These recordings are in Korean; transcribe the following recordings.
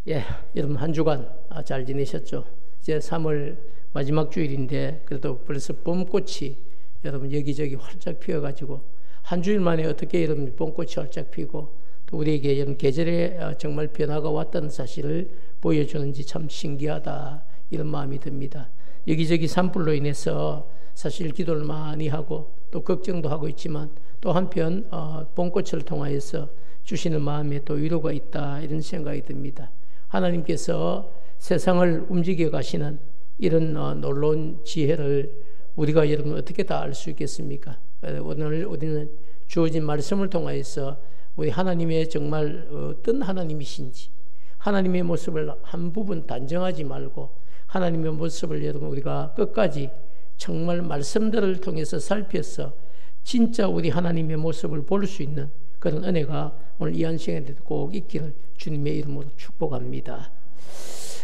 예, 여러분 한 주간 잘 지내셨죠? 이제 3월 마지막 주일인데 그래도 벌써 봄꽃이 여러분 여기저기 활짝 피어가지고 한 주일 만에 어떻게 여러분 봄꽃이 활짝 피고 또 우리에게 여러분 계절에 정말 변화가 왔다는 사실을 보여주는지 참 신기하다 이런 마음이 듭니다. 여기저기 산불로 인해서 사실 기도를 많이 하고 또 걱정도 하고 있지만 또 한편 봄꽃을 통하여서 주시는 마음에 또 위로가 있다 이런 생각이 듭니다. 하나님께서 세상을 움직여 가시는 이런 놀라운 지혜를 우리가 여러분 어떻게 다 알 수 있겠습니까? 오늘 우리는 주어진 말씀을 통하여서 우리 하나님의 정말 어떤 하나님이신지 하나님의 모습을 한 부분 단정하지 말고 하나님의 모습을 여러분 우리가 끝까지 정말 말씀들을 통해서 살펴서 진짜 우리 하나님의 모습을 볼 수 있는 그런 은혜가 오늘 이 한 시간에도 꼭 있기를 주님의 이름으로 축복합니다.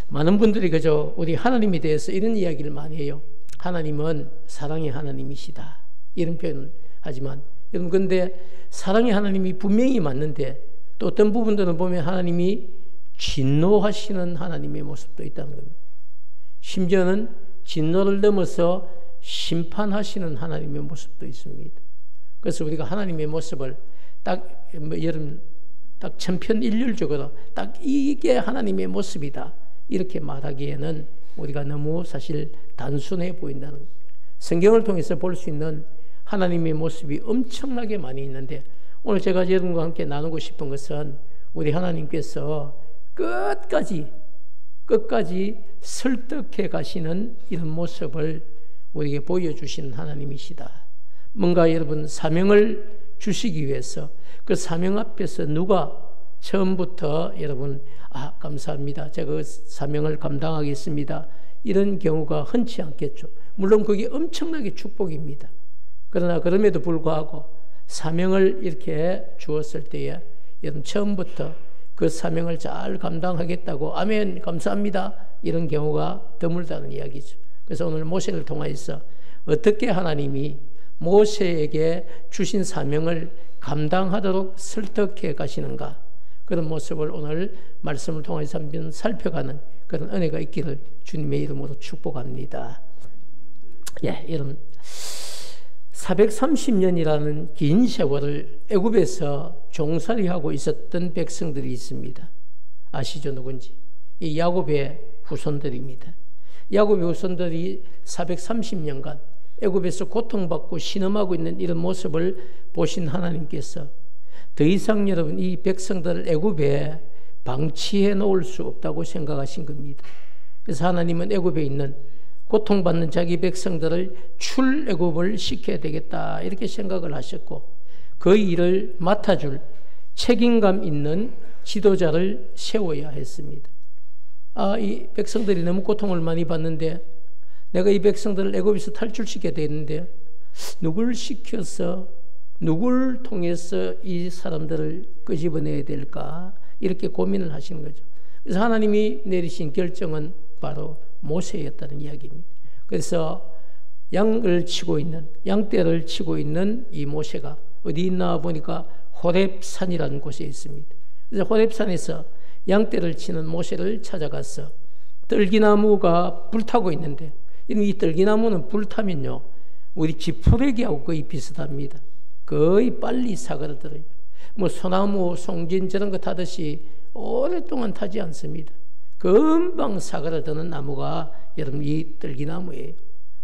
많은 분들이 그저 우리 하나님에 대해서 이런 이야기를 많이 해요. 하나님은 사랑의 하나님이시다 이런 표현을 하지만 여러분 근데 사랑의 하나님이 분명히 맞는데 또 어떤 부분들은 보면 하나님이 진노하시는 하나님의 모습도 있다는 겁니다. 심지어는 진노를 넘어서 심판하시는 하나님의 모습도 있습니다. 그래서 우리가 하나님의 모습을 딱 여러분 딱 천편일률적으로 딱 이게 하나님의 모습이다 이렇게 말하기에는 우리가 너무 사실 단순해 보인다는 거예요. 성경을 통해서 볼 수 있는 하나님의 모습이 엄청나게 많이 있는데 오늘 제가 여러분과 함께 나누고 싶은 것은 우리 하나님께서 끝까지 설득해 가시는 이런 모습을 우리에게 보여주시는 하나님이시다. 뭔가 여러분 사명을 주시기 위해서 그 사명 앞에서 누가 처음부터 여러분 감사합니다. 제가 그 사명을 감당하겠습니다. 이런 경우가 흔치 않겠죠. 물론 그게 엄청나게 축복입니다. 그러나 그럼에도 불구하고 사명을 이렇게 주었을 때에 여러분 처음부터 그 사명을 잘 감당하겠다고 아멘 감사합니다 이런 경우가 드물다는 이야기죠. 그래서 오늘 모세를 통하여서 어떻게 하나님이 모세에게 주신 사명을 감당하도록 설득해 가시는가 그런 모습을 오늘 말씀을 통해서 한번 살펴가는 그런 은혜가 있기를 주님의 이름으로 축복합니다. 예, 여러분 430년이라는 긴 세월을 애굽에서 종살이하고 있었던 백성들이 있습니다. 아시죠? 누군지? 이 야곱의 후손들입니다. 야곱의 후손들이 430년간 애굽에서 고통받고 신음하고 있는 이런 모습을 보신 하나님께서 더 이상 여러분 이 백성들을 애굽에 방치해 놓을 수 없다고 생각하신 겁니다. 그래서 하나님은 애굽에 있는 고통받는 자기 백성들을 출애굽을 시켜야 되겠다 이렇게 생각을 하셨고 그 일을 맡아줄 책임감 있는 지도자를 세워야 했습니다. 이 백성들이 너무 고통을 많이 받는데 내가 이 백성들을 애굽에서 탈출시켜야 되는데 누굴 시켜서 누굴 통해서 이 사람들을 끄집어내야 될까 이렇게 고민을 하시는 거죠. 그래서 하나님이 내리신 결정은 바로 모세였다는 이야기입니다. 그래서 양떼를 치고 있는 이 모세가 어디 있나 보니까 호렙산이라는 곳에 있습니다. 그래서 호렙산에서 양떼를 치는 모세를 찾아가서 떨기나무가 불타고 있는데 이 떨기나무는 불타면요 우리 지푸레기하고 거의 비슷합니다. 거의 빨리 사그라들어요. 뭐 소나무, 송진 저런 거 타듯이 오랫동안 타지 않습니다. 금방 사그라드는 나무가 여러분 이 떨기나무예요.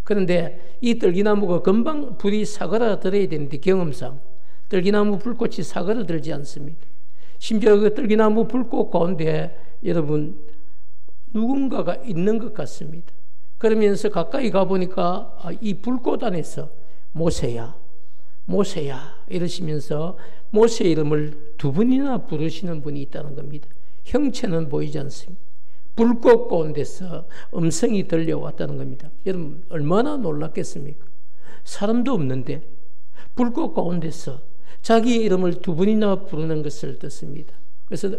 그런데 이 떨기나무가 금방 불이 사그라들어야 되는데 경험상 떨기나무 불꽃이 사그라들지 않습니다. 심지어 그 떨기나무 불꽃 가운데 여러분 누군가가 있는 것 같습니다. 그러면서 가까이 가보니까 이 불꽃 안에서 모세야 이러시면서 모세 이름을 두 번이나 부르시는 분이 있다는 겁니다. 형체는 보이지 않습니다. 불꽃 가운데서 음성이 들려왔다는 겁니다. 여러분 얼마나 놀랐겠습니까? 사람도 없는데 불꽃 가운데서 자기 이름을 두 번이나 부르는 것을 듣습니다. 그래서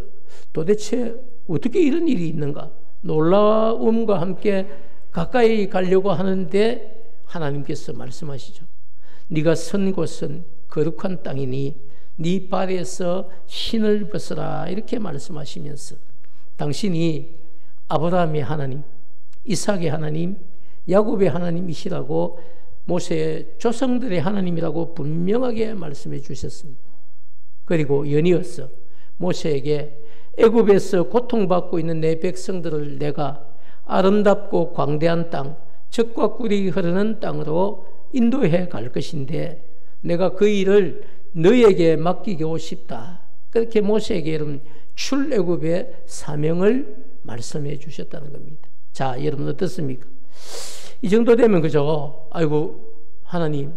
도대체 어떻게 이런 일이 있는가? 놀라움과 함께 가까이 가려고 하는데 하나님께서 말씀하시죠. 네가 선 곳은 거룩한 땅이니 네 발에서 신을 벗어라 이렇게 말씀하시면서 당신이 아브라함의 하나님, 이삭의 하나님, 야곱의 하나님이시라고 모세의 조상들의 하나님이라고 분명하게 말씀해 주셨습니다. 그리고 연이어서 모세에게 애굽에서 고통받고 있는 내 백성들을 내가 아름답고 광대한 땅, 젖과 꿀이 흐르는 땅으로 인도해 갈 것인데 내가 그 일을 너에게 맡기고 싶다. 그렇게 모세에게 여러분 출애굽의 사명을 말씀해 주셨다는 겁니다. 자, 여러분 어떻습니까? 이 정도 되면 그죠? 아이고 하나님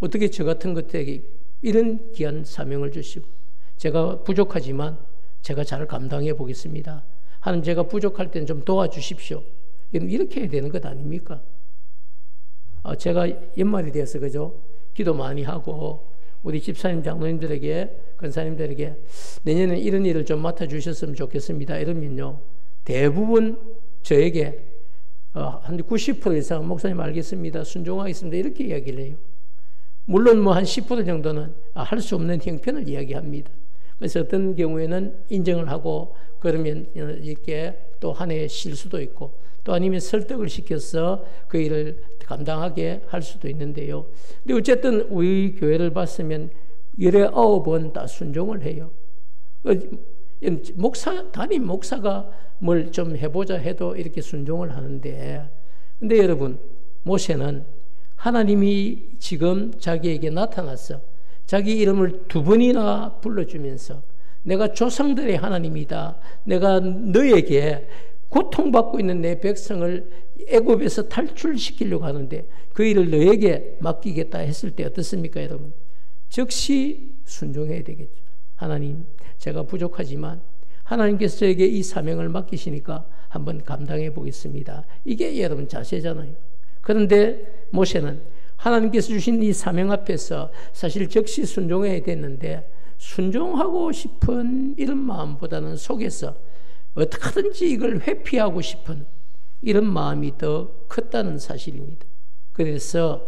어떻게 저 같은 것들에게 이런 귀한 사명을 주시고 제가 부족하지만 제가 잘 감당해 보겠습니다. 하나님 제가 부족할 때는 좀 도와주십시오. 이렇게 해야 되는 것 아닙니까? 제가 연말이 되어서 그죠? 기도 많이 하고 우리 집사님 장로님들에게 권사님들에게 내년에 이런 일을 좀 맡아주셨으면 좋겠습니다. 이러면요 대부분 저에게 한 90% 이상 목사님 알겠습니다. 순종하겠습니다. 이렇게 이야기를 해요. 물론 뭐 한 10% 정도는 할 수 없는 형편을 이야기합니다. 그래서 어떤 경우에는 인정을 하고 그러면 이렇게 또 한 해 쉴 수도 있고 또 아니면 설득을 시켜서 그 일을 감당하게 할 수도 있는데요. 근데 어쨌든 우리 교회를 봤으면 19번 다 순종을 해요. 담임 목사가 뭘 좀 해보자 해도 이렇게 순종을 하는데, 근데 여러분, 모세는 하나님이 지금 자기에게 나타나서 자기 이름을 2번이나 불러주면서 내가 조상들의 하나님이다. 내가 너에게 고통받고 있는 내 백성을 애굽에서 탈출시키려고 하는데 그 일을 너에게 맡기겠다 했을 때 어떻습니까, 여러분? 즉시 순종해야 되겠죠. 하나님, 제가 부족하지만 하나님께서 저에게 이 사명을 맡기시니까 한번 감당해 보겠습니다. 이게 여러분 자세잖아요. 그런데 모세는 하나님께서 주신 이 사명 앞에서 사실 즉시 순종해야 됐는데 순종하고 싶은 이런 마음보다는 속에서 어떻게든지 이걸 회피하고 싶은 이런 마음이 더 컸다는 사실입니다. 그래서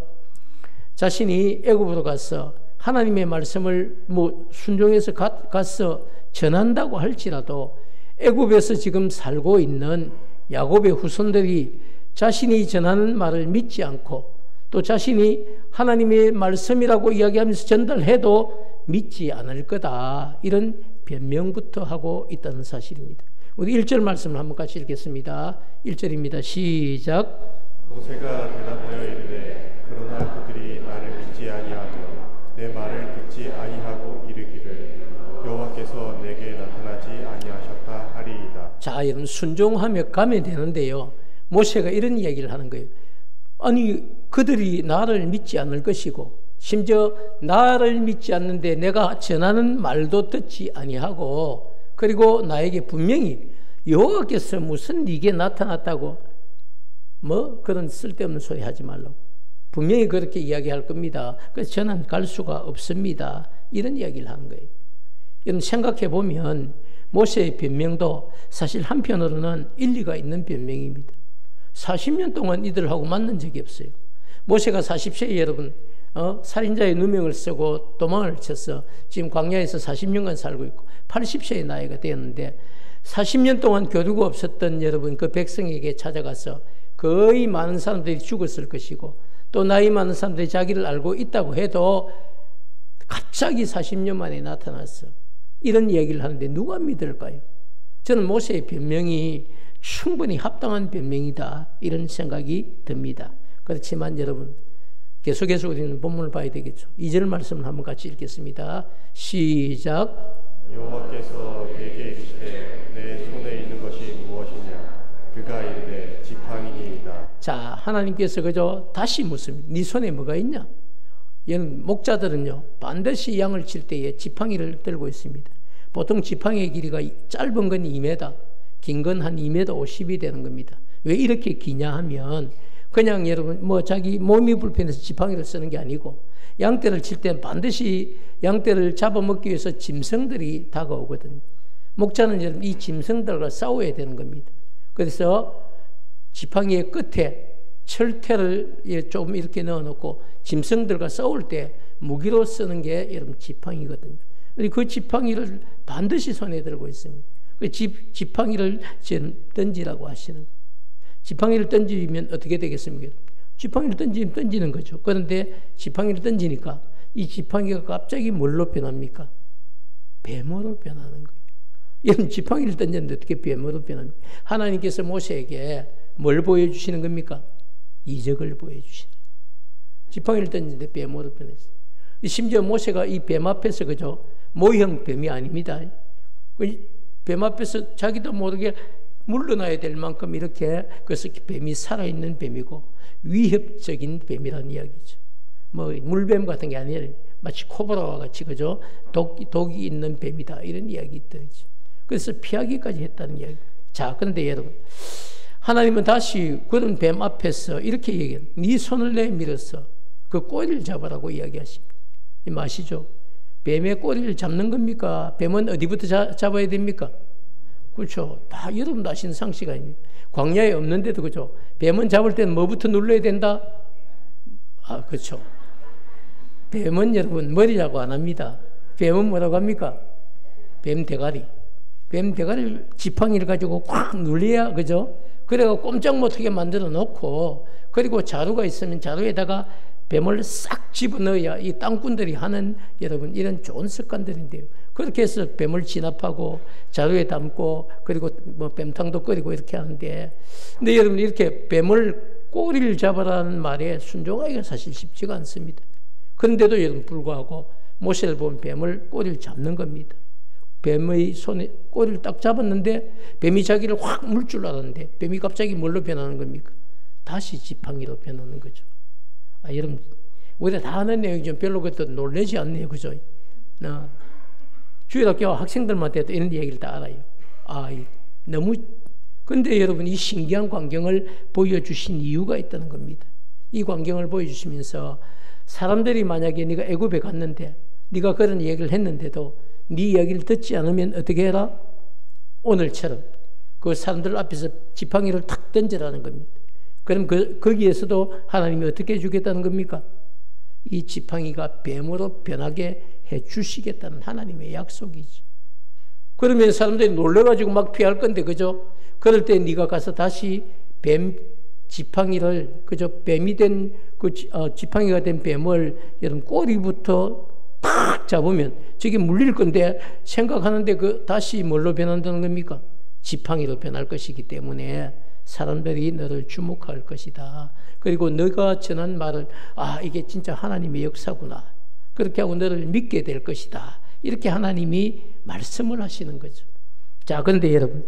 자신이 애굽으로 가서 하나님의 말씀을 순종해서 가서 전한다고 할지라도 애굽에서 지금 살고 있는 야곱의 후손들이 자신이 전하는 말을 믿지 않고 또 자신이 하나님의 말씀이라고 이야기하면서 전달해도 믿지 않을 거다. 이런 변명부터 하고 있다는 사실입니다. 우리 1절 말씀을 한번 같이 읽겠습니다. 1절입니다. 시작. 모세가 대답하여 이르되 그러나 그들이 나를 믿지 아니하고 내 말을 듣지 아니하고 이르기를 여호와께서 내게 나타나지 아니하셨다 하리이다. 자, 여러분 순종하며 가면 되는데요. 모세가 이런 이야기를 하는 거예요. 아니 그들이 나를 믿지 않을 것이고 심지어 나를 믿지 않는데 내가 전하는 말도 듣지 아니하고 그리고 나에게 분명히 여호와께서 무슨 네게 나타났다고 그런 쓸데없는 소리 하지 말라고 분명히 그렇게 이야기할 겁니다. 그래서 저는 갈 수가 없습니다. 이런 이야기를 하는 거예요. 여러분 생각해 보면 모세의 변명도 사실 한편으로는 일리가 있는 변명입니다. 40년 동안 이들하고 만난 적이 없어요. 모세가 40세에 여러분 살인자의 누명을 쓰고 도망을 쳐서 지금 광야에서 40년간 살고 있고 80세의 나이가 되었는데 40년 동안 교류가 없었던 여러분 그 백성에게 찾아가서 거의 많은 사람들이 죽었을 것이고 또 나이 많은 사람들이 자기를 알고 있다고 해도 갑자기 40년 만에 나타났어. 이런 얘기를 하는데 누가 믿을까요? 저는 모세의 변명이 충분히 합당한 변명이다 이런 생각이 듭니다. 그렇지만 여러분 계속해서 우리는 본문을 봐야 되겠죠. 2절 말씀을 한번 같이 읽겠습니다. 시작. 여호와께서 내게 이르시되 내 손에 있는 것이 무엇이냐 그가 이르되 지팡이니이다. 자, 하나님께서 그저 다시 묻습니다. 네 손에 뭐가 있냐? 얘는 목자들은요 반드시 양을 칠 때에 지팡이를 들고 있습니다. 보통 지팡이의 길이가 짧은 건 2m, 긴 건 한 2m 50이 되는 겁니다. 왜 이렇게 기냐 하면 그냥 여러분 자기 몸이 불편해서 지팡이를 쓰는 게 아니고 양떼를 칠 때는 반드시 양떼를 잡아먹기 위해서 짐승들이 다가오거든요. 목자는 여러분 이 짐승들과 싸워야 되는 겁니다. 그래서 지팡이의 끝에 철퇴를 좀 이렇게 넣어놓고 짐승들과 싸울 때 무기로 쓰는 게 여러분 지팡이거든요. 그 지팡이를 반드시 손에 들고 있습니다. 그 지팡이를 던지라고 하시는 거예요. 지팡이를 던지면 어떻게 되겠습니까? 지팡이를 던지면 던지는 거죠. 그런데 지팡이를 던지니까 이 지팡이가 갑자기 뭘로 변합니까? 뱀으로 변하는 거예요. 여러분, 지팡이를 던졌는데 어떻게 뱀으로 변합니까? 하나님께서 모세에게 뭘 보여주시는 겁니까? 이적을 보여주시는 거예요. 지팡이를 던졌는데 뱀으로 변했어요. 심지어 모세가 이 뱀 앞에서 그죠? 모형 뱀이 아닙니다. 뱀 앞에서 자기도 모르게 물러나야 될 만큼 이렇게 그래서 뱀이 살아있는 뱀이고 위협적인 뱀이라는 이야기죠. 뭐 물뱀 같은 게 아니라 마치 코브라와 같이 그죠? 독이 있는 뱀이다 이런 이야기들이죠. 그래서 피하기까지 했다는 이야기. 자, 그런데 여러분, 하나님은 다시 그런 뱀 앞에서 이렇게 얘기해요. 네 손을 내밀어서 그 꼬리를 잡아라고 이야기하십니다. 이 아시죠? 뱀의 꼬리를 잡는 겁니까? 뱀은 어디부터 잡아야 됩니까? 그렇죠. 다 여러분도 아시는 상식 아닙니까? 광야에 없는데도 그죠? 뱀은 잡을 때는 뭐부터 눌러야 된다? 아, 그렇죠. 뱀은 여러분 머리라고 안 합니다. 뱀은 뭐라고 합니까? 뱀 대가리. 뱀 대가리를 지팡이를 가지고 꽉 눌려야 그죠? 그래가 꼼짝 못하게 만들어 놓고 그리고 자루가 있으면 자루에다가 뱀을 싹 집어넣어야 이 땅꾼들이 하는 여러분 이런 좋은 습관들인데요. 그렇게 해서 뱀을 진압하고 자루에 담고 그리고 뭐 뱀탕도 끓이고 이렇게 하는데, 근데 여러분 이렇게 뱀을 꼬리를 잡아라는 말에 순종하기가 사실 쉽지가 않습니다. 그런데도 여러분 불구하고 모세를 보면 뱀을 꼬리를 잡는 겁니다. 뱀의 손에 꼬리를 딱 잡았는데 뱀이 자기를 확 물 줄 알았는데 뱀이 갑자기 뭘로 변하는 겁니까? 다시 지팡이로 변하는 거죠. 아, 여러분, 우리가 다 아는 내용이죠. 별로 그것도 놀라지 않네요. 그죠? 주일학교 학생들한테도 이런 얘기를 다 알아요. 아, 너무, 근데 여러분, 이 신기한 광경을 보여주신 이유가 있다는 겁니다. 이 광경을 보여주시면서 사람들이 만약에 네가 애굽에 갔는데 네가 그런 얘기를 했는데도 네 얘기를 듣지 않으면 어떻게 해라? 오늘처럼 그 사람들 앞에서 지팡이를 탁 던지라는 겁니다. 그럼 거기에서도 하나님이 어떻게 해주겠다는 겁니까? 이 지팡이가 뱀으로 변하게 해주시겠다는 하나님의 약속이죠. 그러면 사람들이 놀래가지고 막 피할 건데, 그죠? 그럴 때 네가 가서 다시 뱀 지팡이를, 그죠? 뱀이 된, 지팡이가 된 뱀을 여러분 꼬리부터 팍 잡으면 저게 물릴 건데 생각하는데 다시 뭘로 변한다는 겁니까? 지팡이로 변할 것이기 때문에 사람들이 너를 주목할 것이다. 그리고 너가 전한 말을 아, 이게 진짜 하나님의 역사구나. 그렇게 하고 너를 믿게 될 것이다. 이렇게 하나님이 말씀을 하시는 거죠. 자, 그런데 여러분,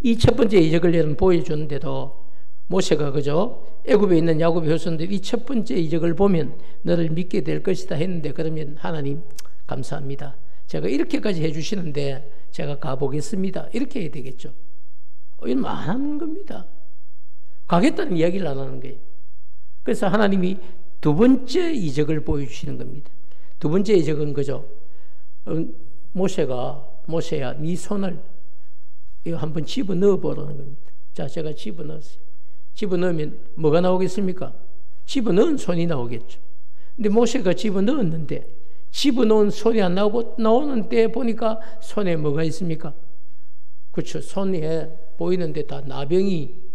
이 첫 번째 이적을 여러분 보여주는데도 모세가 그죠? 애굽에 있는 야곱의 후손들이 이 첫 번째 이적을 보면 너를 믿게 될 것이다 했는데, 그러면 하나님 감사합니다. 제가 이렇게까지 해주시는데 제가 가보겠습니다. 이렇게 해야 되겠죠. 이건 안 하는 겁니다. 가겠다는 이야기를 안 하는 거예요. 그래서 하나님이 두 번째 이적을 보여주시는 겁니다. 두 번째 이적은 그죠? 모세야 네 손을 이거 한번 집어넣어 보라는 겁니다. 자, 제가 집어넣었어요. 집어넣으면 뭐가 나오겠습니까? 집어넣은 손이 나오겠죠. 근데 모세가 집어넣었는데 집어넣은 손이 안 나오고 나오는 때 보니까 손에 뭐가 있습니까? 그렇죠. 손에 보이는데 다 나균이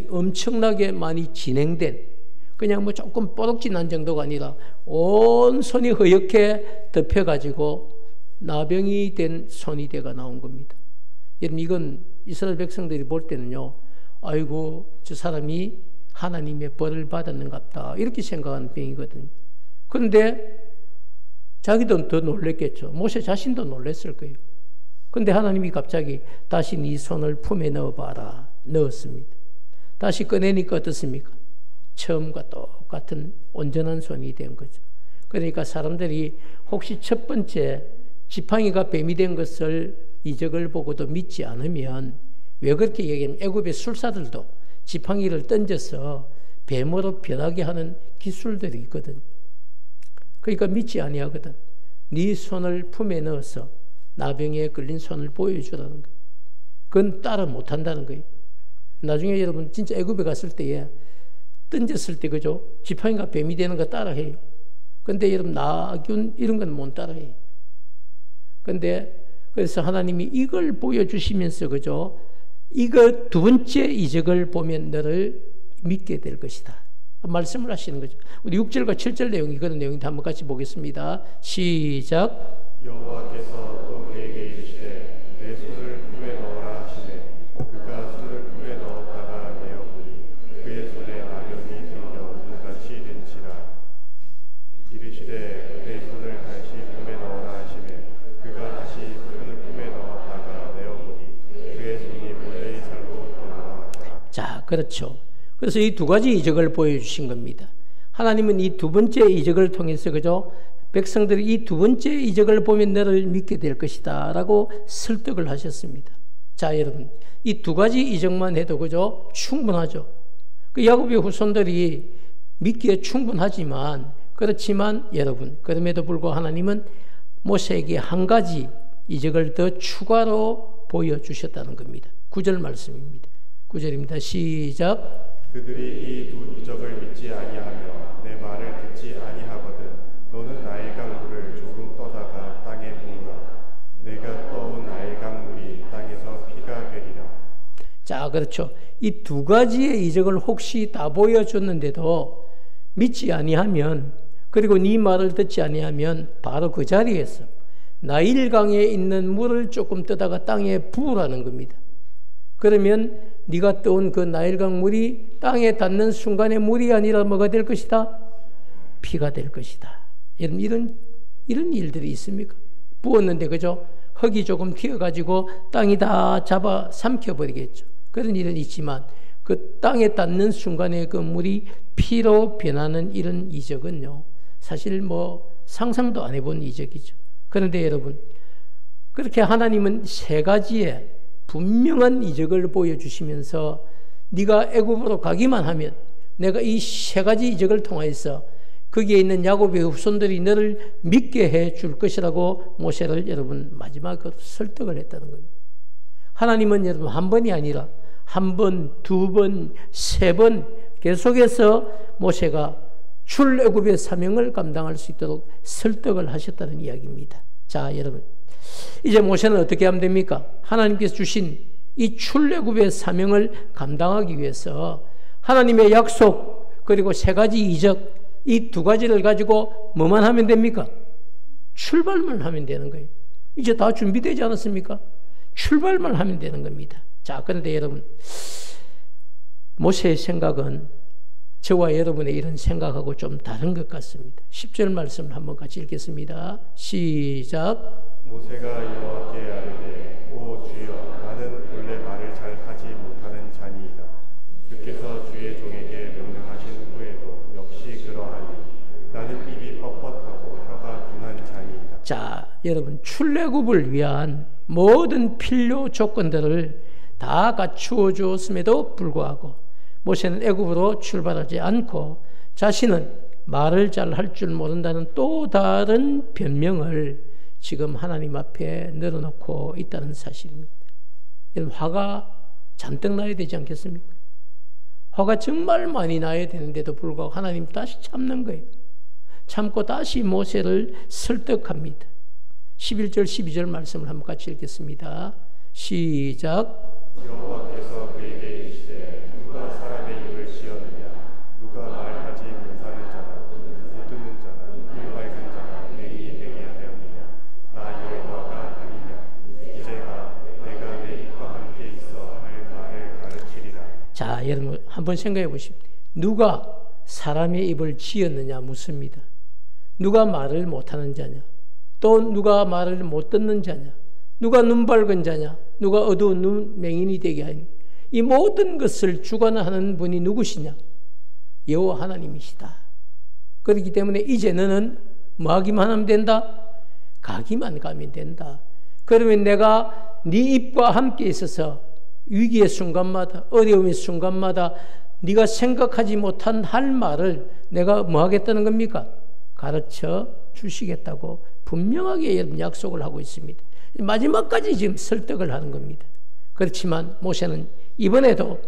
엄청나게 많이 진행된, 그냥 뭐 조금 뽀록지 난 정도가 아니라 온 손이 허옇게 덮여가지고 나병이 된 손이 돼가 나온 겁니다. 여러분, 이건 이스라엘 백성들이 볼 때는요, 아이고 저 사람이 하나님의 벌을 받았는갑다 이렇게 생각하는 병이거든요. 그런데 자기도 더 놀랬겠죠. 모세 자신도 놀랬을 거예요. 그런데 하나님이 갑자기 다시 네 손을 품에 넣어봐라. 넣었습니다. 다시 꺼내니까 어떻습니까? 처음과 똑같은 온전한 손이 된 거죠. 그러니까 사람들이 혹시 첫 번째 지팡이가 뱀이 된 것을 이적을 보고도 믿지 않으면, 왜 그렇게 얘기하면 애굽의 술사들도 지팡이를 던져서 뱀으로 변하게 하는 기술들이 있거든. 그러니까 믿지 아니하거든. 네 손을 품에 넣어서 나병에 걸린 손을 보여주라는 거예요. 그건 따라 못한다는 거예요. 나중에 여러분 진짜 애굽에 갔을 때에 던졌을 때 그죠? 지팡이가 뱀이 되는 거 따라해요. 근데 여러분 나균 이런 건 못 따라해요. 근데 그래서 하나님이 이걸 보여주시면서 그죠? 이거 두 번째 이적을 보면 너를 믿게 될 것이다. 말씀을 하시는 거죠. 우리 6절과 7절 내용이 그런 내용인데 한번 같이 보겠습니다. 시작. 여호와께서 또 그에게 이르시되 내 손을 품에 넣어라 하시매 그가 손을 품에 넣었다가 내어보니 그의 손에 나병이 생겨 눈같이 된지라. 이르시되 내 손을 다시 품에 넣어라 하시매 그가 다시 손을 품에 넣었다가 내어보니 그의 손이 본래의 살로 돌아왔다. 자, 그렇죠. 그래서 이 두 가지 이적을 보여주신 겁니다. 하나님은 이 두 번째 이적을 통해서 그죠? 백성들이 이 두 번째 이적을 보면 너를 믿게 될 것이다 라고 설득을 하셨습니다. 자, 여러분, 이 두 가지 이적만 해도 그죠? 충분하죠. 그 야곱의 후손들이 믿기에 충분하지만, 그렇지만 여러분, 그럼에도 불구하고 하나님은 모세에게 한 가지 이적을 더 추가로 보여주셨다는 겁니다. 9절 말씀입니다. 9절입니다. 시작. 그들이 이 두 이적을 믿지 아니하며 내 말을 듣지 아니하거든 너는 나일 강물을 조금 떠다가 땅에 부으라. 내가 떠온 나일 강물이 땅에서 피가 되리라. 자, 그렇죠. 이 두 가지의 이적을 혹시 다 보여줬는데도 믿지 아니하면, 그리고 네 말을 듣지 아니하면 바로 그 자리에서 나일강에 있는 물을 조금 떠다가 땅에 부으라는 겁니다. 그러면 네가 떠온 그 나일강 물이 땅에 닿는 순간에 물이 아니라 뭐가 될 것이다? 피가 될 것이다. 이런 일들이 있습니까? 부었는데 그죠? 흙이 조금 튀어가지고 땅이 다 잡아 삼켜버리겠죠. 그런 일은 있지만 그 땅에 닿는 순간에 그 물이 피로 변하는 이런 이적은요, 사실 뭐 상상도 안 해본 이적이죠. 그런데 여러분, 그렇게 하나님은 세 가지의 분명한 이적을 보여주시면서 네가 애굽으로 가기만 하면 내가 이 세 가지 이적을 통해서 거기에 있는 야곱의 후손들이 너를 믿게 해줄 것이라고 모세를 여러분 마지막으로 설득을 했다는 겁니다. 하나님은 여러분 한 번이 아니라 한 번, 두 번, 세 번 계속해서 모세가 출애굽의 사명을 감당할 수 있도록 설득을 하셨다는 이야기입니다. 자, 여러분, 이제 모세는 어떻게 하면 됩니까? 하나님께서 주신 이 출애굽의 사명을 감당하기 위해서 하나님의 약속 그리고 세 가지 이적, 이 두 가지를 가지고 뭐만 하면 됩니까? 출발만 하면 되는 거예요. 이제 다 준비되지 않았습니까? 출발만 하면 되는 겁니다. 자, 그런데 여러분, 모세의 생각은 저와 여러분의 이런 생각하고 좀 다른 것 같습니다. 10절 말씀을 한번 같이 읽겠습니다. 시작. 모세가 여호와께 아뢰되 오 주여 나는 본래 말을 잘 하지 못하는 자니이다. 주께서 주의 종에게 명령하신 후에도 역시 그러하니 나는 입이 뻣뻣하고 혀가 둔한 자니이다. 자, 여러분, 출애굽을 위한 모든 필요 조건들을 다 갖추어 주었음에도 불구하고 모세는 애굽으로 출발하지 않고 자신은 말을 잘 할 줄 모른다는 또 다른 변명을 지금 하나님 앞에 늘어놓고 있다는 사실입니다. 여러분, 화가 잔뜩 나야 되지 않겠습니까? 화가 정말 많이 나야 되는데도 불구하고 하나님 다시 참는 거예요. 참고 다시 모세를 설득합니다. 11절 12절 말씀을 한번 같이 읽겠습니다. 시작. 여호와께서 그에게 이르시되 누가 사람의 입을 지었느냐 누가 말하지 못하는 자나 못 듣는 자나 눈 밝은 자나 맹인이 되게 하였느냐 나 여호와가 아니냐 이제가 내가 내 입과 함께 있어 할 말을 가르치리라. 자, 여러분 한번 생각해 보십시오. 누가 사람의 입을 지었느냐 묻습니다. 누가 말을 못하는 자냐, 또 누가 말을 못 듣는 자냐, 누가 눈 밝은 자냐, 누가 어두운 눈 맹인이 되게 하니, 이 모든 것을 주관하는 분이 누구시냐? 여호와 하나님이시다. 그렇기 때문에 이제 너는 뭐 하기만 하면 된다? 가기만 가면 된다. 그러면 내가 네 입과 함께 있어서 위기의 순간마다, 어려움의 순간마다 네가 생각하지 못한 할 말을 내가 뭐 하겠다는 겁니까? 가르쳐 주시겠다고 분명하게 여러분 약속을 하고 있습니다. 마지막까지 지금 설득을 하는 겁니다. 그렇지만 모세는 이번에도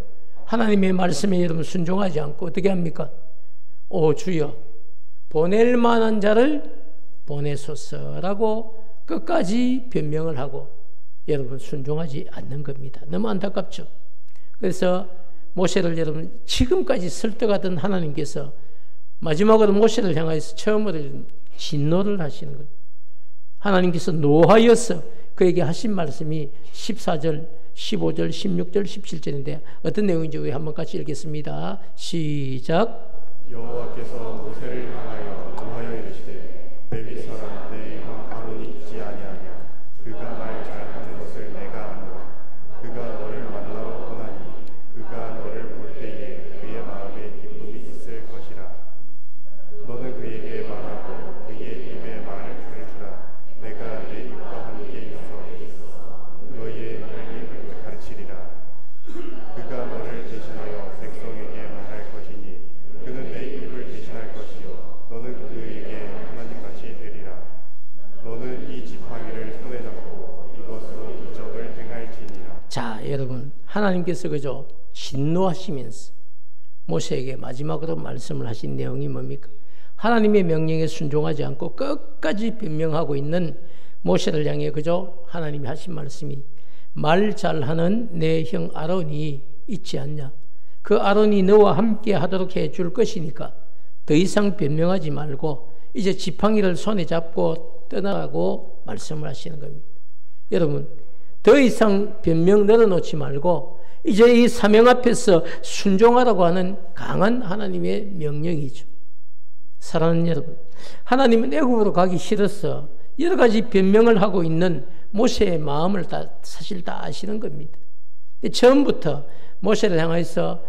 하나님의 말씀에 여러분 순종하지 않고 어떻게 합니까? 오 주여 보낼 만한 자를 보내소서라고 끝까지 변명을 하고 여러분 순종하지 않는 겁니다. 너무 안타깝죠. 그래서 모세를 여러분 지금까지 설득하던 하나님께서 마지막으로 모세를 향하여서 처음으로 진노를 하시는 겁니다. 하나님께서 노하여서 그에게 하신 말씀이 14절, 15절, 16절, 17절인데 어떤 내용인지 우리 한번 같이 읽겠습니다. 시작. 여호와께서 모세를 향하여 노하여 이르시되 레위 사람 내 형 아론이 있지 아니하냐. 그가 말 잘하는 것을 내가 아노라. 그가 너를 만나러 오나니 그가 너를 볼 때에 그의 마음에 기쁨이 있을 것이라. 너는 그에게 말하고 그의 입에 말을 가르치라. 내가 내 입과 함께 있어 너희의 입을 가르치리라. 그가 너를 대신하여 백성에게 말할 것이니 그는 내 입을 대신할 것이요 너는 그에게 하나님같이 되리라. 너는 이 지팡이를 손에 잡고 이것으로 이적을 행할지니라. 자, 여러분 하나님께서 그저 진노하시면서 모세에게 마지막으로 말씀을 하신 내용이 뭡니까? 하나님의 명령에 순종하지 않고 끝까지 변명하고 있는 모세를 향해 그저 하나님이 하신 말씀이 말 잘하는 내 형 아론이 있지 않냐. 그 아론이 너와 함께 하도록 해줄 것이니까 더 이상 변명하지 말고 이제 지팡이를 손에 잡고 떠나라고 말씀을 하시는 겁니다. 여러분 더 이상 변명 늘어놓지 말고 이제 이 사명 앞에서 순종하라고 하는 강한 하나님의 명령이죠. 사랑하는 여러분, 하나님은 애굽으로 가기 싫어서 여러 가지 변명을 하고 있는 모세의 마음을 사실 다 아시는 겁니다. 근데 처음부터 모세를 향해서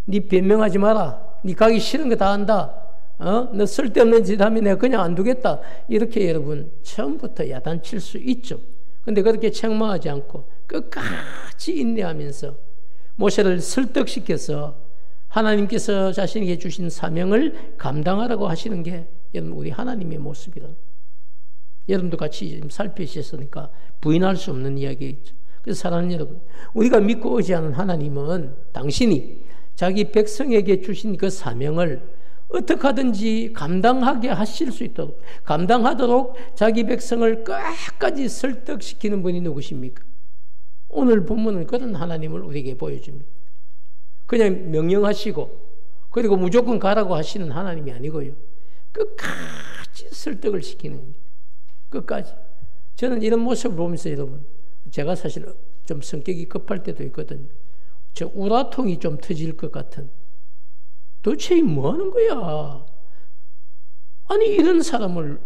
네 변명하지 마라. 네 가기 싫은 거 다 안다. 너 쓸데없는 짓 하면 내가 그냥 안 두겠다. 이렇게 여러분 처음부터 야단칠 수 있죠. 근데 그렇게 책망하지 않고 끝까지 인내하면서 모세를 설득시켜서 하나님께서 자신에게 주신 사명을 감당하라고 하시는 게 여러분 우리 하나님의 모습이라. 여러분도 같이 살피셨으니까 부인할 수 없는 이야기겠죠. 그래서 사랑하는 여러분, 우리가 믿고 의지하는 하나님은 당신이 자기 백성에게 주신 그 사명을 어떻게 하든지 감당하게 하실 수 있도록, 감당하도록 자기 백성을 끝까지 설득시키는 분이 누구십니까? 오늘 본문은 그런 하나님을 우리에게 보여줍니다. 그냥 명령하시고 그리고 무조건 가라고 하시는 하나님이 아니고요. 끝까지 설득을 시키는 겁니다. 끝까지. 저는 이런 모습을 보면서 여러분, 제가 사실 좀 성격이 급할 때도 있거든요. 저 우라통이 좀 터질 것 같은. 도대체 뭐 하는 거야? 아니 이런 사람을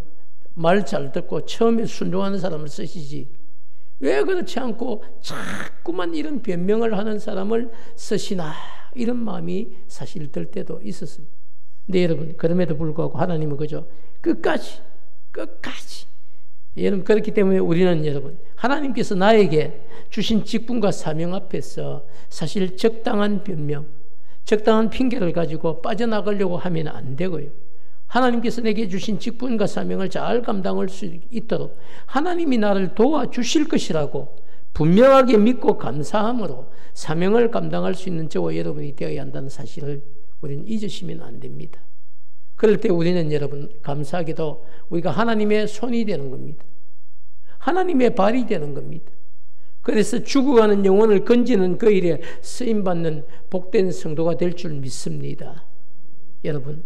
말 잘 듣고 처음에 순종하는 사람을 쓰시지. 왜 그렇지 않고 자꾸만 이런 변명을 하는 사람을 쓰시나, 이런 마음이 사실 들 때도 있었습니다. 근데 여러분, 그럼에도 불구하고 하나님은 그저 끝까지 여러분, 그렇기 때문에 우리는 여러분, 하나님께서 나에게 주신 직분과 사명 앞에서 사실 적당한 변명, 적당한 핑계를 가지고 빠져나가려고 하면 안 되고요. 하나님께서 내게 주신 직분과 사명을 잘 감당할 수 있도록 하나님이 나를 도와주실 것이라고 분명하게 믿고 감사함으로 사명을 감당할 수 있는 저와 여러분이 되어야 한다는 사실을 우리는 잊으시면 안 됩니다. 그럴 때 우리는 여러분 감사하게도 우리가 하나님의 손이 되는 겁니다. 하나님의 발이 되는 겁니다. 그래서 죽어가는 영혼을 건지는 그 일에 쓰임받는 복된 성도가 될 줄 믿습니다. 여러분,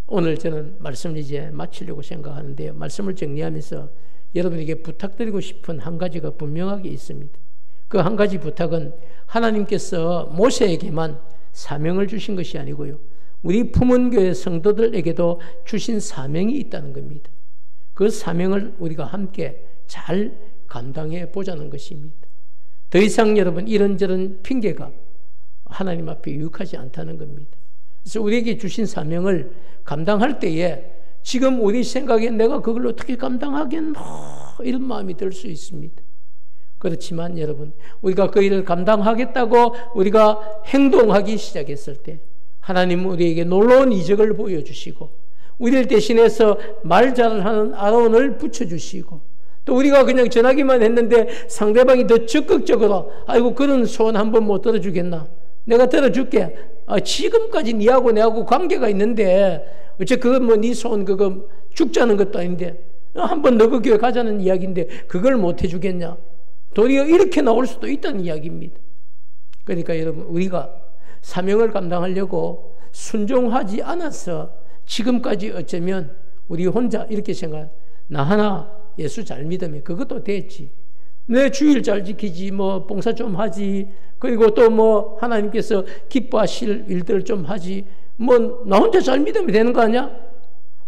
오늘 저는 말씀을 이제 마치려고 생각하는데요. 말씀을 정리하면서 여러분에게 부탁드리고 싶은 한 가지가 분명하게 있습니다. 그 한 가지 부탁은 하나님께서 모세에게만 사명을 주신 것이 아니고요, 우리 품은교회 성도들에게도 주신 사명이 있다는 겁니다. 그 사명을 우리가 함께 잘 감당해 보자는 것입니다. 더 이상 여러분 이런저런 핑계가 하나님 앞에 유익하지 않다는 겁니다. 그래서 우리에게 주신 사명을 감당할 때에 지금 우리 생각에 내가 그걸 어떻게 감당하겠노, 이런 마음이 들 수 있습니다. 그렇지만 여러분, 우리가 그 일을 감당하겠다고 우리가 행동하기 시작했을 때 하나님은 우리에게 놀라운 이적을 보여주시고 우리를 대신해서 말 잘하는 아론을 붙여주시고 또 우리가 그냥 전하기만 했는데 상대방이 더 적극적으로 아이고 그런 소원 한번 못 들어주겠나, 내가 들어줄게, 지금까지 니하고 내하고 관계가 있는데 어째 그거 뭐 니 소원 그거 죽자는 것도 아닌데 한번 너 그 교회 가자는 이야기인데 그걸 못 해주겠냐, 도리어 이렇게 나올 수도 있다는 이야기입니다. 그러니까 여러분, 우리가 사명을 감당하려고 순종하지 않아서 지금까지 어쩌면 우리 혼자 이렇게 생각, 나 하나 예수 잘 믿으면 그것도 됐지. 내 주일 잘 지키지, 뭐 봉사 좀 하지, 그리고 또 뭐 하나님께서 기뻐하실 일들 좀 하지, 뭐 나 혼자 잘 믿으면 되는 거 아니야?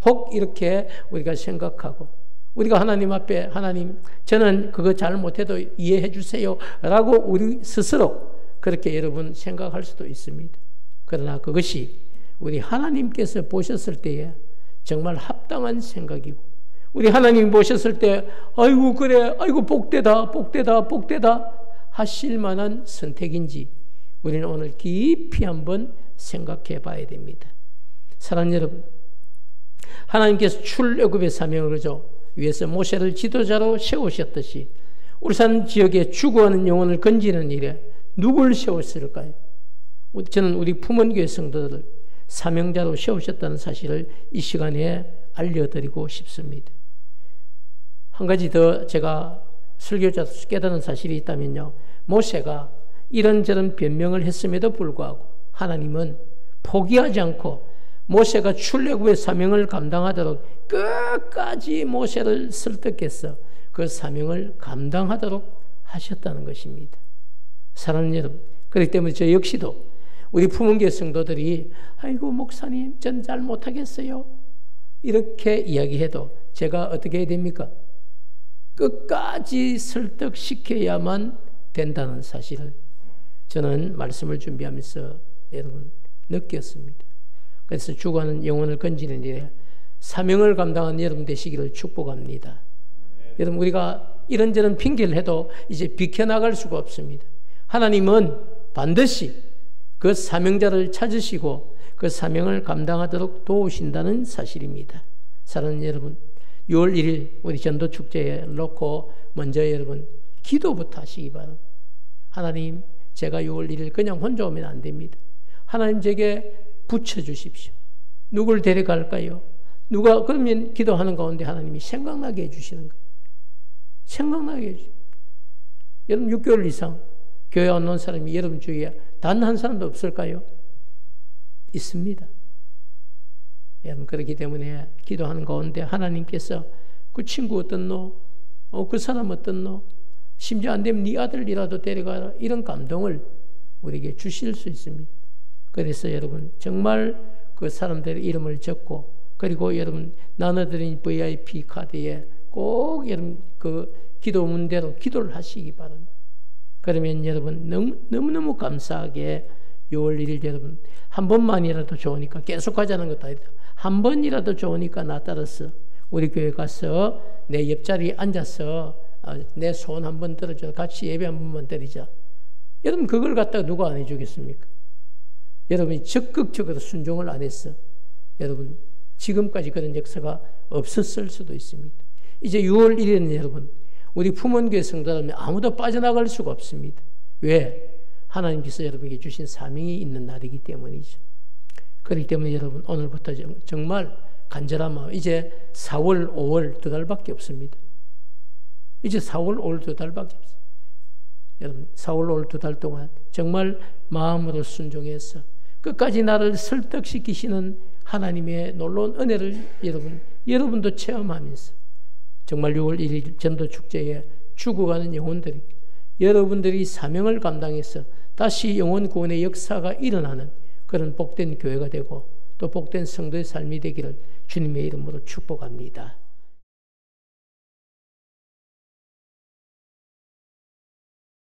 혹 이렇게 우리가 생각하고, 우리가 하나님 앞에, 하나님 저는 그거 잘 못해도 이해해 주세요 라고 우리 스스로 그렇게 여러분 생각할 수도 있습니다. 그러나 그것이 우리 하나님께서 보셨을 때에 정말 합당한 생각이고, 우리 하나님 보셨을 때 아이고 그래, 아이고 복되다 복되다 복되다 하실 만한 선택인지 우리는 오늘 깊이 한번 생각해 봐야 됩니다. 사랑하는 여러분, 하나님께서 출애굽의 사명을 위해서 모세를 지도자로 세우셨듯이 울산 지역에 죽어가는 영혼을 건지는 일에 누굴 세웠을까요? 저는 우리 품원교회 성도들을 사명자로 세우셨다는 사실을 이 시간에 알려드리고 싶습니다. 한 가지 더 제가 설교자로서 깨달은 사실이 있다면요, 모세가 이런저런 변명을 했음에도 불구하고 하나님은 포기하지 않고 모세가 출애굽의 사명을 감당하도록 끝까지 모세를 설득해서 그 사명을 감당하도록 하셨다는 것입니다. 사랑하는 여러분, 그렇기 때문에 저 역시도 우리 품원교회 성도들이 아이고 목사님 전 잘 못하겠어요 이렇게 이야기해도 제가 어떻게 해야 됩니까? 끝까지 설득시켜야만 된다는 사실을 저는 말씀을 준비하면서 여러분 느꼈습니다. 그래서 죽어가는 영혼을 건지는 일에 사명을 감당한 여러분 되시기를 축복합니다. 여러분, 우리가 이런저런 핑계를 해도 이제 비켜나갈 수가 없습니다. 하나님은 반드시 그 사명자를 찾으시고 그 사명을 감당하도록 도우신다는 사실입니다. 사랑하는 여러분, 6월 1일 우리 전도축제에 놓고 먼저 여러분 기도부터 하시기 바랍니다. 하나님, 제가 6월 1일 그냥 혼자 오면 안 됩니다. 하나님 제게 붙여주십시오. 누굴 데려갈까요? 누가, 그러면 기도하는 가운데 하나님이 생각나게 해주시는 거예요. 생각나게 해주시죠. 여러분 6개월 이상 교회 안 온 사람이 여러분 주위에 단 한 사람도 없을까요? 있습니다. 여러분, 그렇기 때문에 기도하는 가운데 하나님께서 그 친구 어떻노? 그 사람 어떻노? 심지어 안 되면 네 아들이라도 데려가라, 이런 감동을 우리에게 주실 수 있습니다. 그래서 여러분 정말 그 사람들의 이름을 적고, 그리고 여러분 나눠드린 VIP 카드에 꼭 여러분 그 기도문대로 기도를 하시기 바랍니다. 그러면 여러분 너무너무 감사하게 6월 1일 여러분 한 번만이라도 좋으니까, 계속 하자는 것도 아니다, 한 번이라도 좋으니까 나 따라서 우리 교회 가서 내 옆자리에 앉아서 내 손 한 번 들어줘, 같이 예배 한 번만 드리자. 여러분 그걸 갖다가 누가 안 해주겠습니까? 여러분이 적극적으로 순종을 안 했어, 여러분 지금까지 그런 역사가 없었을 수도 있습니다. 이제 6월 1일은 여러분 우리 품원교회 성도라면 아무도 빠져나갈 수가 없습니다. 왜? 하나님께서 여러분에게 주신 사명이 있는 날이기 때문이죠. 그렇기 때문에 여러분 오늘부터 정말 간절한 마음, 이제 4월, 5월 2달밖에 없습니다. 이제 4월, 5월 2달밖에 없습니다. 여러분 4월, 5월 2달 동안 정말 마음으로 순종해서 끝까지 나를 설득시키시는 하나님의 놀라운 은혜를 여러분도 체험하면서 정말 6월 1일 전도축제에 죽어가는 영혼들이, 여러분들이 사명을 감당해서 다시 영혼 구원의 역사가 일어나는 그런 복된 교회가 되고 또 복된 성도의 삶이 되기를 주님의 이름으로 축복합니다.